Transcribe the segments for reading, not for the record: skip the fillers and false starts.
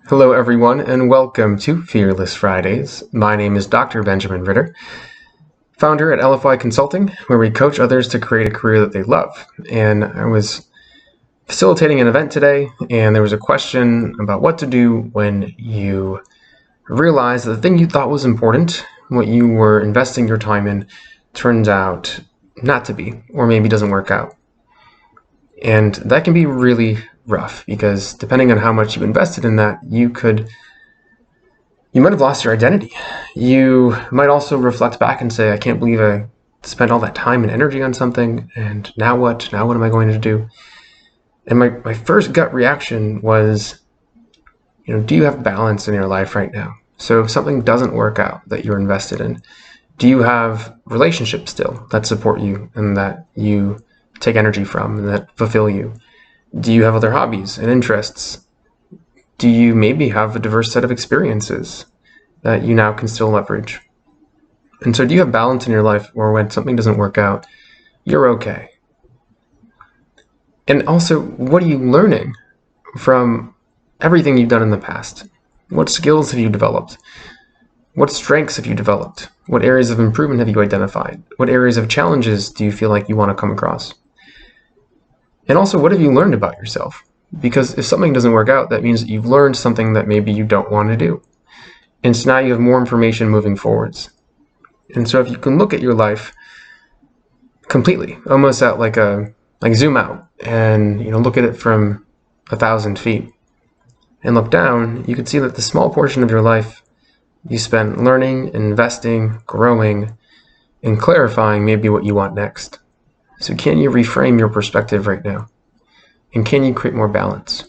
Hello, everyone, and welcome to Fearless Fridays. My name is Dr. Benjamin Ritter, founder at LFY Consulting, where we coach others to create a career that they love. And I was facilitating an event today, and there was a question about what to do when you realize that the thing you thought was important, what you were investing your time in, turns out not to be, or maybe doesn't work out. And that can be really rough because depending on how much you invested in that, you might have lost your identity. You might also reflect back and say, I can't believe I spent all that time and energy on something, and now what? Now what am I going to do? And my first gut reaction was, do you have balance in your life right now? So if something doesn't work out that you're invested in, do you have relationships still that support you and that you take energy from and that fulfill you? Do you have other hobbies and interests? Do you maybe have a diverse set of experiences that you now can still leverage? And so do you have balance in your life where when something doesn't work out, you're okay? And also, what are you learning from everything you've done in the past? What skills have you developed? What strengths have you developed? What areas of improvement have you identified? What areas of challenges do you feel like you want to come across? And also, what have you learned about yourself? Because if something doesn't work out, that means that you've learned something that maybe you don't want to do. And so now you have more information moving forwards. And so if you can look at your life completely, almost at like zoom out and look at it from 1,000 feet and look down, you can see that the small portion of your life you spent learning, investing, growing, and clarifying maybe what you want next. So can you reframe your perspective right now? And can you create more balance?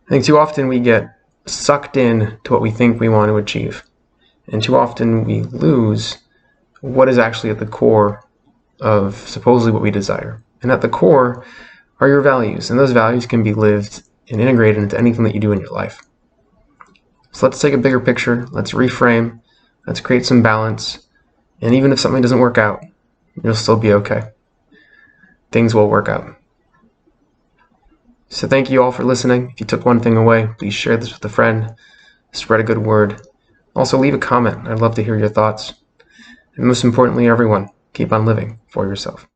I think too often we get sucked in to what we think we want to achieve. And too often we lose what is actually at the core of supposedly what we desire. And at the core are your values. And those values can be lived and integrated into anything that you do in your life. So let's take a bigger picture. Let's reframe. Let's create some balance. And even if something doesn't work out, you'll still be okay. Things will work out. So thank you all for listening. If you took one thing away, please share this with a friend. Spread a good word. Also leave a comment. I'd love to hear your thoughts. And most importantly, everyone, keep on living for yourself.